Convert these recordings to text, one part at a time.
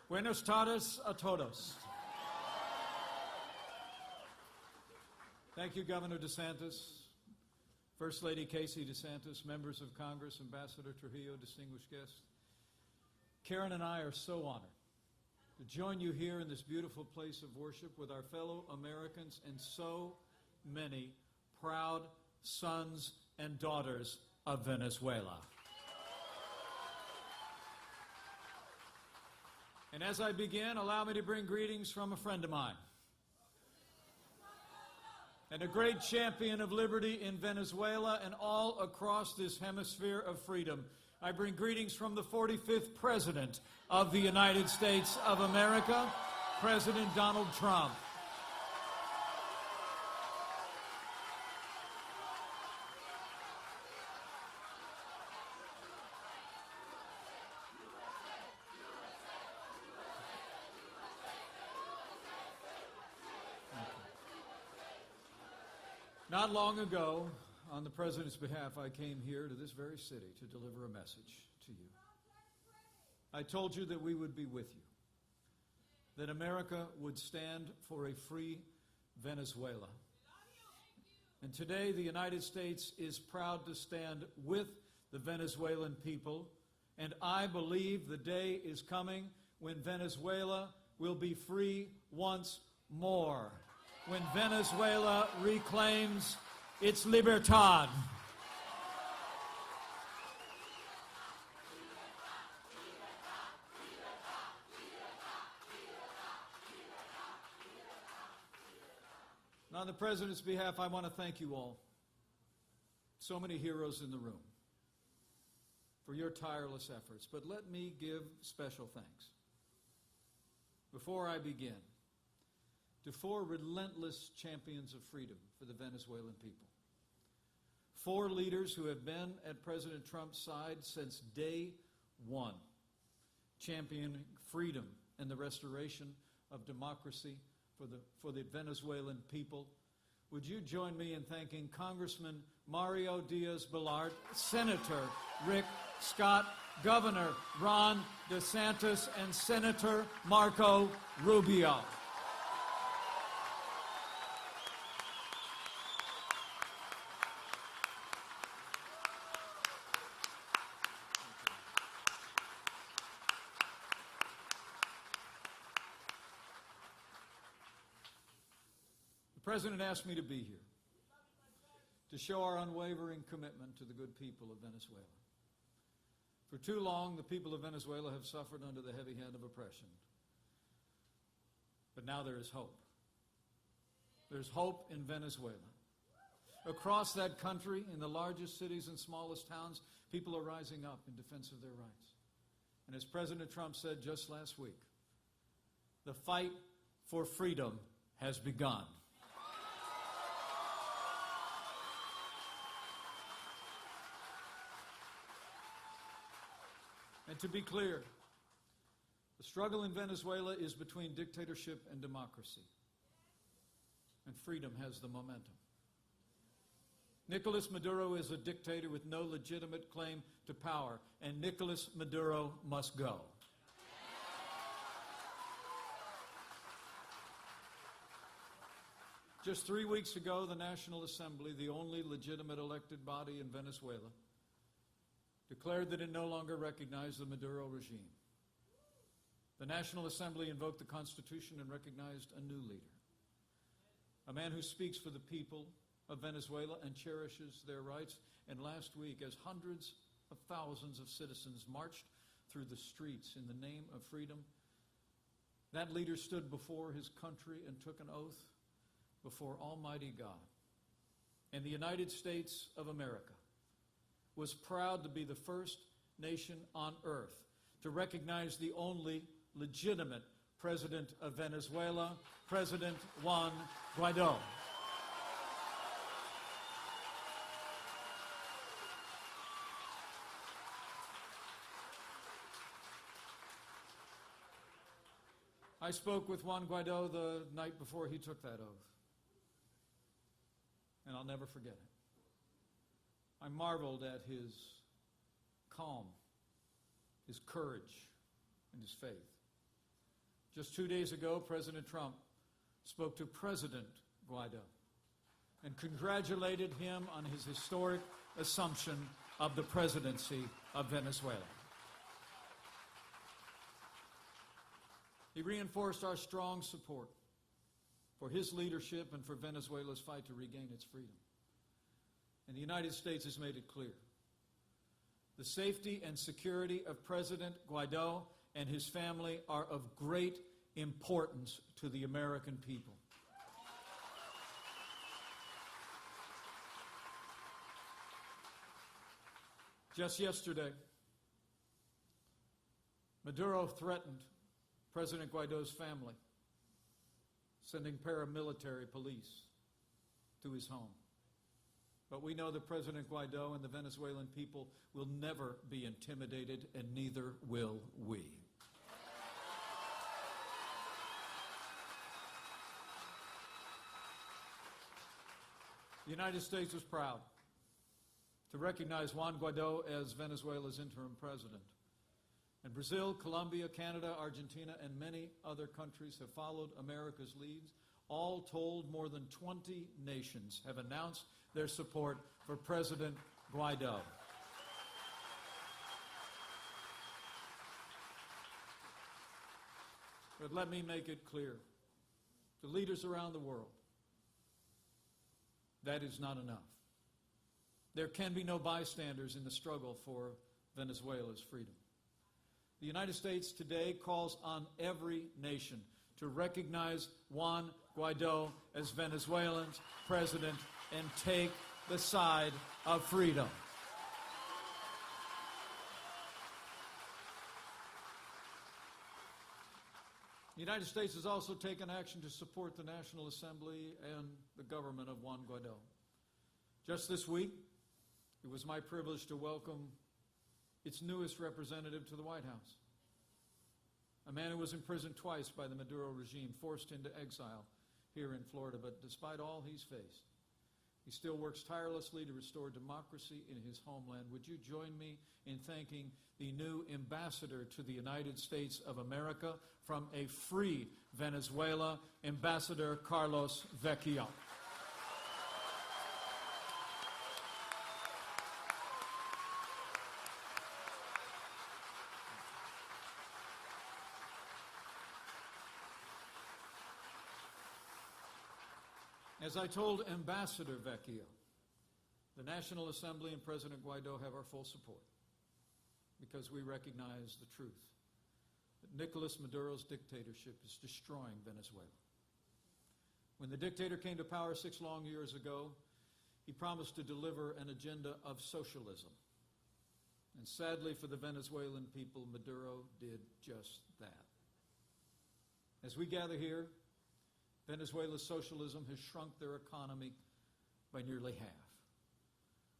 Buenas tardes a todos. Thank you, Governor DeSantis, First Lady Casey DeSantis, members of Congress, Ambassador Trujillo, distinguished guests. Karen and I are so honored to join you here in this beautiful place of worship with our fellow Americans and so many proud sons and daughters of Venezuela. And as I begin, allow me to bring greetings from a friend of mine and a great champion of liberty in Venezuela and all across this hemisphere of freedom. I bring greetings from the 45th President of the United States of America, President Donald Trump. Not long ago, on the President's behalf, I came here to this very city to deliver a message to you. I told you that we would be with you, that America would stand for a free Venezuela. And today, the United States is proud to stand with the Venezuelan people, and I believe the day is coming when Venezuela will be free once more, when Venezuela reclaims its libertad. And on the President's behalf, I want to thank you all, so many heroes in the room, for your tireless efforts. But let me give special thanks, before I begin, to four relentless champions of freedom for the Venezuelan people. Four leaders who have been at President Trump's side since day one, championing freedom and the restoration of democracy for the Venezuelan people. Would you join me in thanking Congressman Mario Diaz-Balart, Senator Rick Scott, Governor Ron DeSantis, and Senator Marco Rubio. The President asked me to be here to show our unwavering commitment to the good people of Venezuela. For too long, the people of Venezuela have suffered under the heavy hand of oppression. But now there is hope. There's hope in Venezuela. Across that country, in the largest cities and smallest towns, people are rising up in defense of their rights. And as President Trump said just last week, the fight for freedom has begun. And to be clear, the struggle in Venezuela is between dictatorship and democracy. And freedom has the momentum. Nicolas Maduro is a dictator with no legitimate claim to power, and Nicolas Maduro must go. Just 3 weeks ago, the National Assembly, the only legitimate elected body in Venezuela, declared that it no longer recognized the Maduro regime. The National Assembly invoked the Constitution and recognized a new leader, a man who speaks for the people of Venezuela and cherishes their rights. And last week, as hundreds of thousands of citizens marched through the streets in the name of freedom, that leader stood before his country and took an oath before Almighty God. And the United States of America was proud to be the first nation on earth to recognize the only legitimate president of Venezuela, President Juan Guaidó. I spoke with Juan Guaidó the night before he took that oath, and I'll never forget it. I marveled at his calm, his courage, and his faith. Just 2 days ago, President Trump spoke to President Guaidó and congratulated him on his historic assumption of the presidency of Venezuela. He reinforced our strong support for his leadership and for Venezuela's fight to regain its freedom. And the United States has made it clear. The safety and security of President Guaidó and his family are of great importance to the American people. Just yesterday, Maduro threatened President Guaidó's family, sending paramilitary police to his home. But we know that President Guaidó and the Venezuelan people will never be intimidated, and neither will we. The United States was proud to recognize Juan Guaidó as Venezuela's interim president. And Brazil, Colombia, Canada, Argentina, and many other countries have followed America's leads. All told, more than 20 nations have announced their support for President Guaidó. But let me make it clear to leaders around the world, that is not enough. There can be no bystanders in the struggle for Venezuela's freedom. The United States today calls on every nation to recognize Juan Guaidó as Venezuela's president and take the side of freedom. The United States has also taken action to support the National Assembly and the government of Juan Guaidó. Just this week, it was my privilege to welcome its newest representative to the White House, a man who was imprisoned twice by the Maduro regime, forced into exile here in Florida. But despite all he's faced, he still works tirelessly to restore democracy in his homeland. Would you join me in thanking the new ambassador to the United States of America from a free Venezuela, Ambassador Carlos Vecchio. As I told Ambassador Vecchio, the National Assembly and President Guaidó have our full support because we recognize the truth that Nicolas Maduro's dictatorship is destroying Venezuela. When the dictator came to power 6 long years ago, he promised to deliver an agenda of socialism. And sadly for the Venezuelan people, Maduro did just that. As we gather here, Venezuela's socialism has shrunk their economy by nearly half.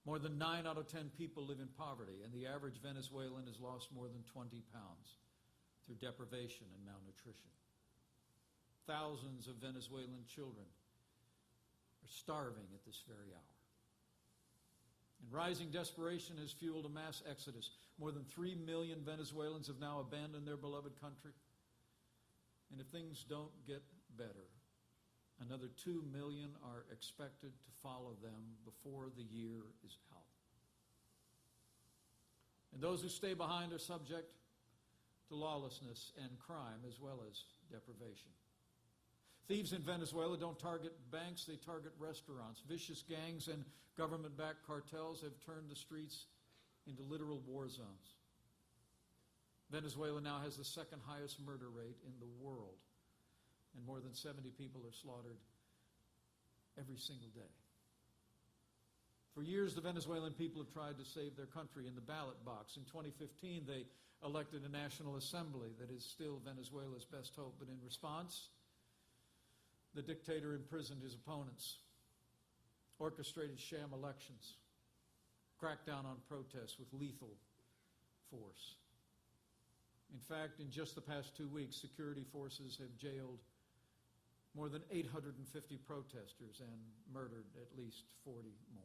More than 9 out of 10 people live in poverty, and the average Venezuelan has lost more than 20 pounds through deprivation and malnutrition. Thousands of Venezuelan children are starving at this very hour. And rising desperation has fueled a mass exodus. More than 3 million Venezuelans have now abandoned their beloved country. And if things don't get better, another 2 million are expected to follow them before the year is out. And those who stay behind are subject to lawlessness and crime as well as deprivation. Thieves in Venezuela don't target banks, they target restaurants. Vicious gangs and government-backed cartels have turned the streets into literal war zones. Venezuela now has the second highest murder rate in the world, and more than 70 people are slaughtered every single day. For years, the Venezuelan people have tried to save their country in the ballot box. In 2015, they elected a National Assembly that is still Venezuela's best hope. But in response, the dictator imprisoned his opponents, orchestrated sham elections, cracked down on protests with lethal force. In fact, in just the past 2 weeks, security forces have jailed more than 850 protesters and murdered at least 40 more.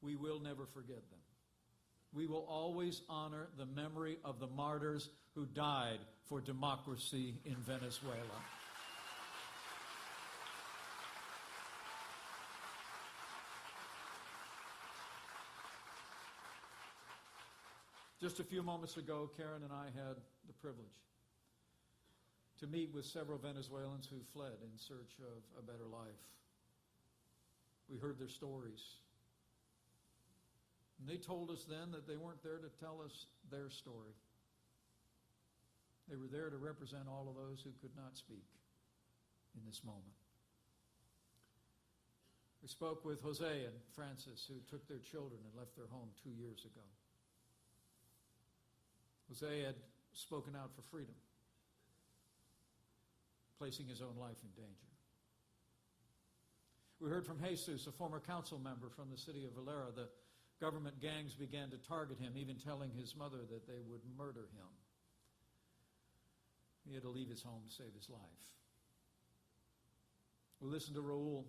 We will never forget them. We will always honor the memory of the martyrs who died for democracy in Venezuela. Just a few moments ago, Karen and I had the privilege to meet with several Venezuelans who fled in search of a better life. We heard their stories. And they told us then that they weren't there to tell us their story. They were there to represent all of those who could not speak in this moment. We spoke with Jose and Francis, who took their children and left their home 2 years ago. Jose had spoken out for freedom, placing his own life in danger. We heard from Jesus, a former council member from the city of Valera. The government gangs began to target him, even telling his mother that they would murder him. He had to leave his home to save his life. We listened to Raul,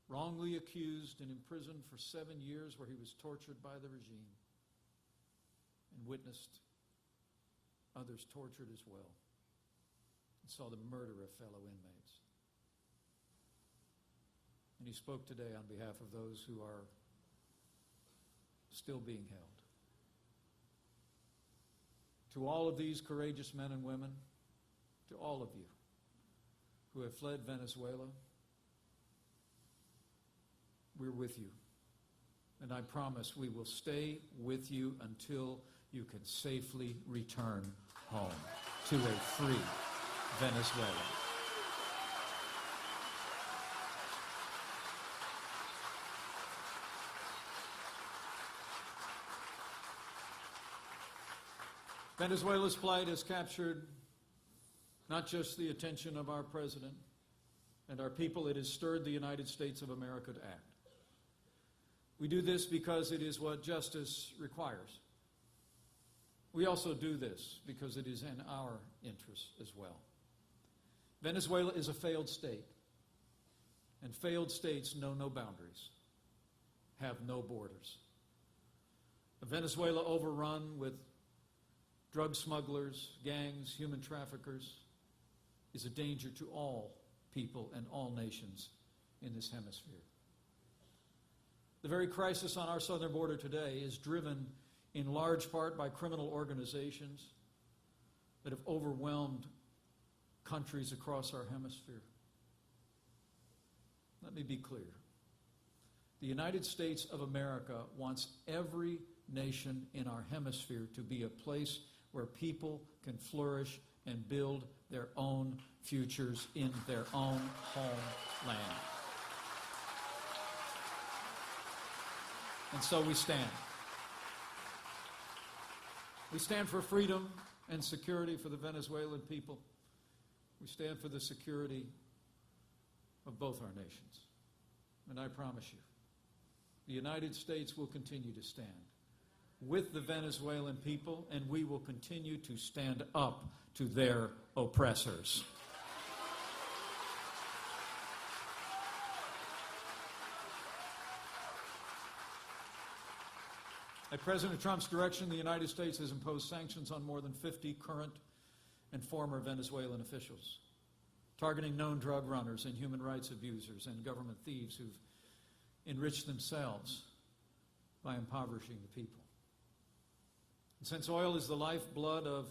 wrongly accused and imprisoned for 7 years, where he was tortured by the regime and witnessed others tortured as well, and saw the murder of fellow inmates. And he spoke today on behalf of those who are still being held. To all of these courageous men and women, to all of you who have fled Venezuela, we're with you. And I promise we will stay with you until you can safely return home to a free Venezuela. Venezuela's plight has captured not just the attention of our president and our people, it has stirred the United States of America to act. We do this because it is what justice requires. We also do this because it is in our interest as well. Venezuela is a failed state, and failed states know no boundaries, have no borders. A Venezuela overrun with drug smugglers, gangs, human traffickers is a danger to all people and all nations in this hemisphere. The very crisis on our southern border today is driven in large part by criminal organizations that have overwhelmed countries across our hemisphere. Let me be clear. The United States of America wants every nation in our hemisphere to be a place where people can flourish and build their own futures in their own homeland. And so we stand. We stand for freedom and security for the Venezuelan people. We stand for the security of both our nations. And I promise you, the United States will continue to stand with the Venezuelan people, and we will continue to stand up to their oppressors. At President Trump's direction, the United States has imposed sanctions on more than 50 current and former Venezuelan officials, targeting known drug runners and human rights abusers and government thieves who've enriched themselves by impoverishing the people. And since oil is the lifeblood of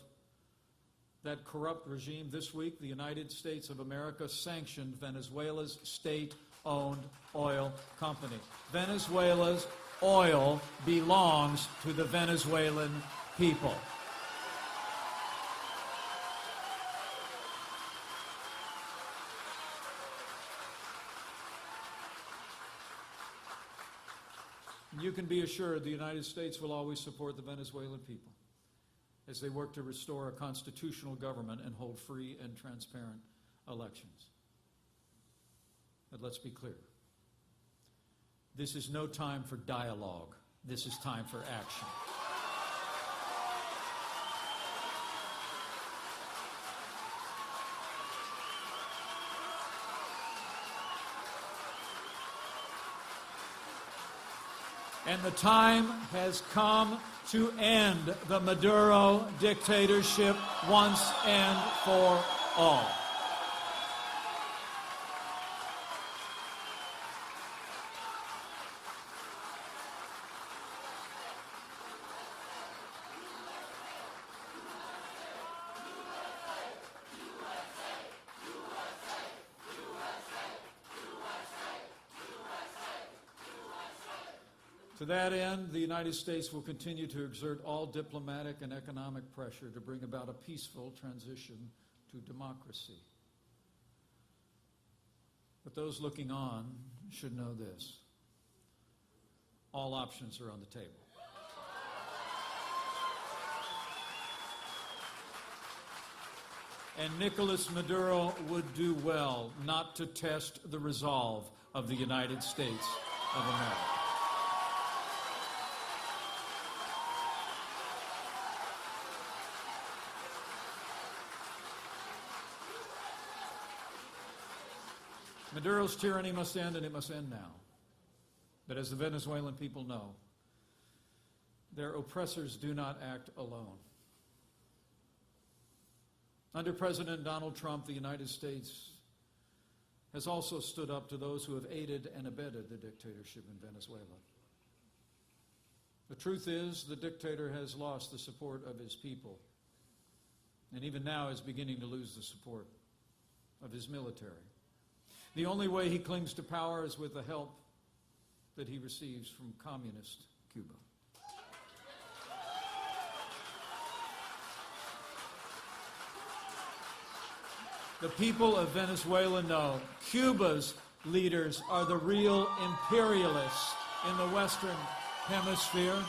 that corrupt regime, this week the United States of America sanctioned Venezuela's state-owned oil company. Venezuela's oil belongs to the Venezuelan people. You can be assured the United States will always support the Venezuelan people as they work to restore a constitutional government and hold free and transparent elections. But let's be clear. This is no time for dialogue. This is time for action. And the time has come to end the Maduro dictatorship once and for all. To that end, the United States will continue to exert all diplomatic and economic pressure to bring about a peaceful transition to democracy. But those looking on should know this: all options are on the table. And Nicolas Maduro would do well not to test the resolve of the United States of America. Maduro's tyranny must end, and it must end now. But as the Venezuelan people know, their oppressors do not act alone. Under President Donald Trump, the United States has also stood up to those who have aided and abetted the dictatorship in Venezuela. The truth is, the dictator has lost the support of his people, and even now is beginning to lose the support of his military. The only way he clings to power is with the help that he receives from communist Cuba. The people of Venezuela know Cuba's leaders are the real imperialists in the Western Hemisphere.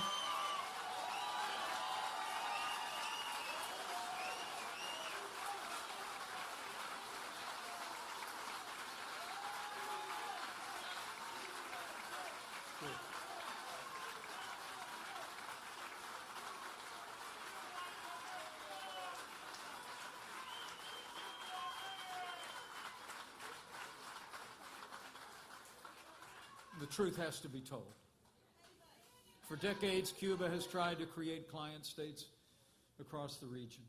The truth has to be told. For decades, Cuba has tried to create client states across the region.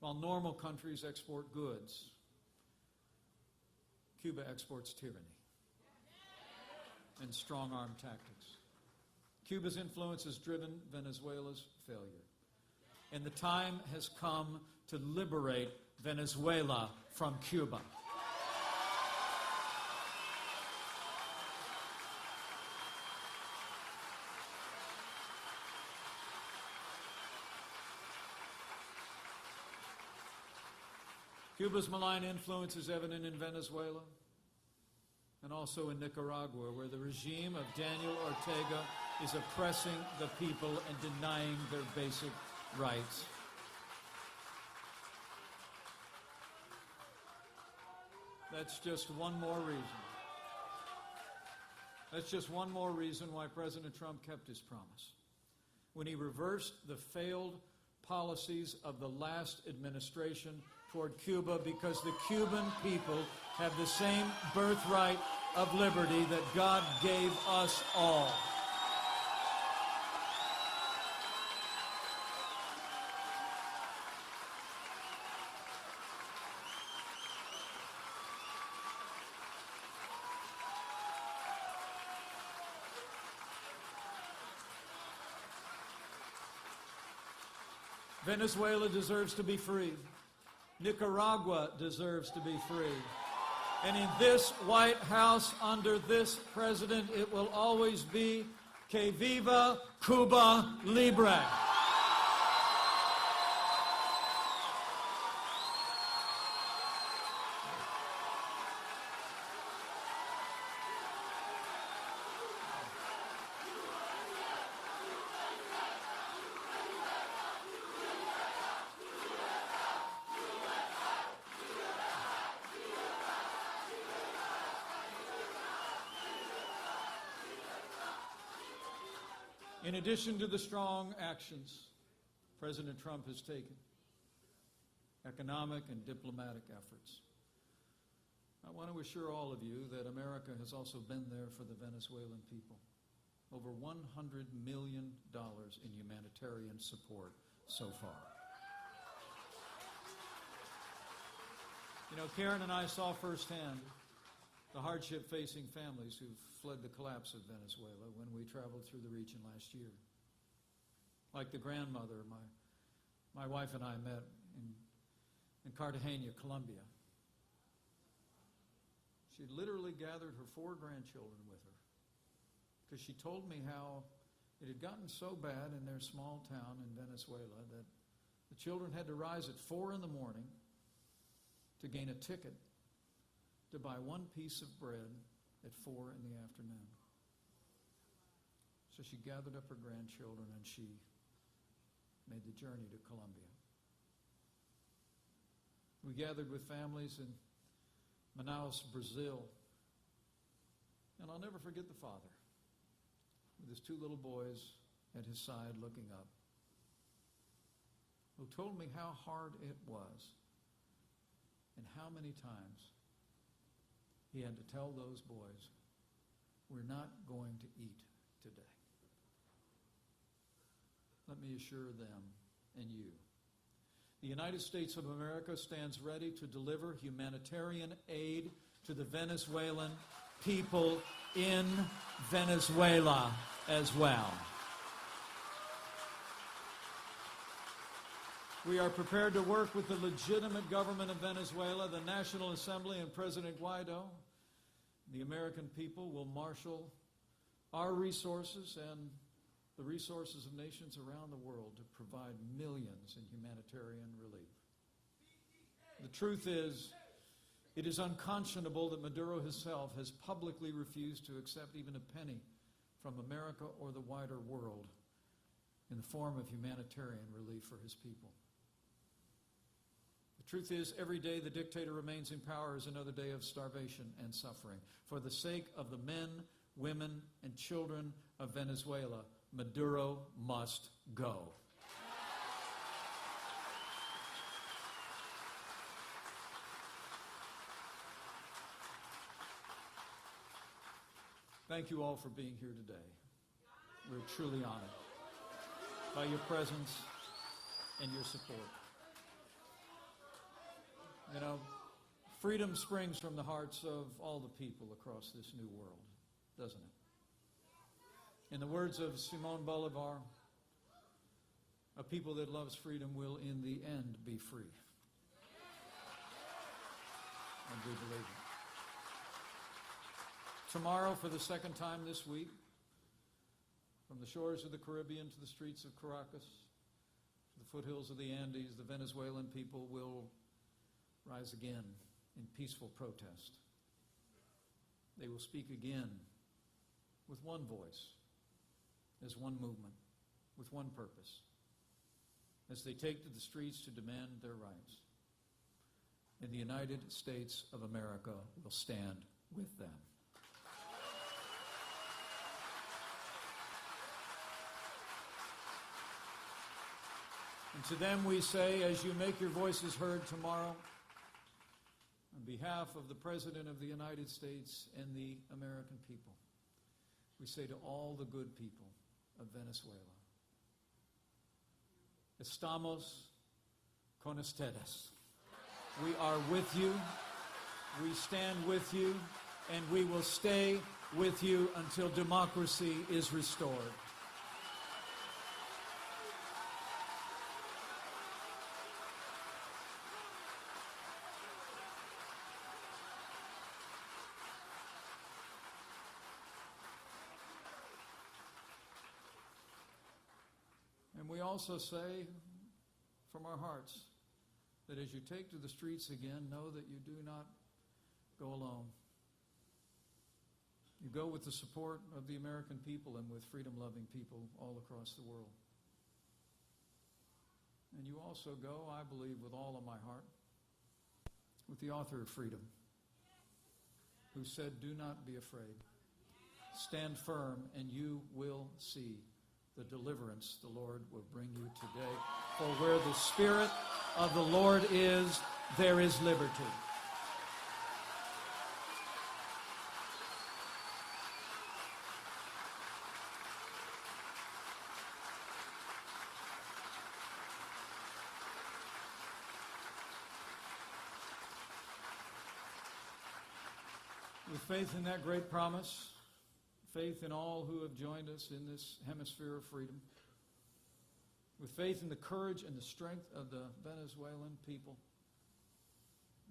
While normal countries export goods, Cuba exports tyranny and strong-arm tactics. Cuba's influence has driven Venezuela's failure. And the time has come to liberate Venezuela from Cuba. Cuba's malign influence is evident in Venezuela and also in Nicaragua, where the regime of Daniel Ortega is oppressing the people and denying their basic rights. That's just one more reason. That's just one more reason why President Trump kept his promise when he reversed the failed policies of the last administration toward Cuba, because the Cuban people have the same birthright of liberty that God gave us all. Venezuela deserves to be free. Nicaragua deserves to be free. And in this White House, under this president, it will always be Que viva Cuba Libre. In addition to the strong actions President Trump has taken, economic and diplomatic efforts, I want to assure all of you that America has also been there for the Venezuelan people. over $100 million in humanitarian support so far. You know, Karen and I saw firsthand the hardship facing families who've fled the collapse of Venezuela when we traveled through the region last year. Like the grandmother my wife and I met in Cartagena, Colombia. She literally gathered her 4 grandchildren with her because she told me how it had gotten so bad in their small town in Venezuela that the children had to rise at 4 in the morning to gain a ticket to buy 1 piece of bread at 4 in the afternoon. So she gathered up her grandchildren and she made the journey to Colombia. We gathered with families in Manaus, Brazil. And I'll never forget the father with his 2 little boys at his side looking up, who told me how hard it was and how many times he had to tell those boys, we're not going to eat today. Let me assure them and you, the United States of America stands ready to deliver humanitarian aid to the Venezuelan people in Venezuela as well. We are prepared to work with the legitimate government of Venezuela, the National Assembly, and President Guaidó. The American people will marshal our resources and the resources of nations around the world to provide millions in humanitarian relief. The truth is, it is unconscionable that Maduro himself has publicly refused to accept even a penny from America or the wider world in the form of humanitarian relief for his people. The truth is, every day the dictator remains in power is another day of starvation and suffering. For the sake of the men, women, and children of Venezuela, Maduro must go. Thank you all for being here today. We're truly honored by your presence and your support. You know, freedom springs from the hearts of all the people across this new world, doesn't it? In the words of Simón Bolivar, a people that loves freedom will in the end be free. And we believe it. Tomorrow, for the second time this week, from the shores of the Caribbean to the streets of Caracas, to the foothills of the Andes, the Venezuelan people will rise again in peaceful protest. They will speak again with one voice, as one movement, with one purpose, as they take to the streets to demand their rights. And the United States of America will stand with them. And to them we say, as you make your voices heard tomorrow, on behalf of the President of the United States and the American people, we say to all the good people of Venezuela, estamos con ustedes. We are with you, we stand with you, and we will stay with you until democracy is restored. And we also say from our hearts that as you take to the streets again, know that you do not go alone. You go with the support of the American people and with freedom-loving people all across the world. And you also go, I believe, with all of my heart, with the author of freedom, who said, do not be afraid. Stand firm, and you will see the deliverance the Lord will bring you today. For where the Spirit of the Lord is, there is liberty. With faith in that great promise, faith in all who have joined us in this hemisphere of freedom, with faith in the courage and the strength of the Venezuelan people,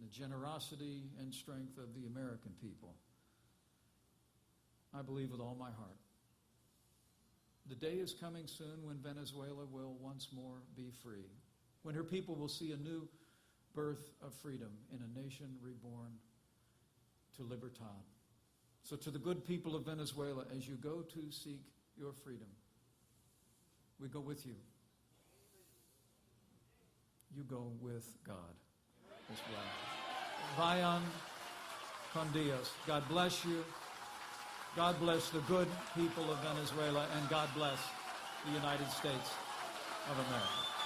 the generosity and strength of the American people, I believe with all my heart, the day is coming soon when Venezuela will once more be free, when her people will see a new birth of freedom in a nation reborn to libertad. So to the good people of Venezuela, as you go to seek your freedom, we go with you. You go with God as well. Vayan con Dios. God bless you. God bless the good people of Venezuela, and God bless the United States of America.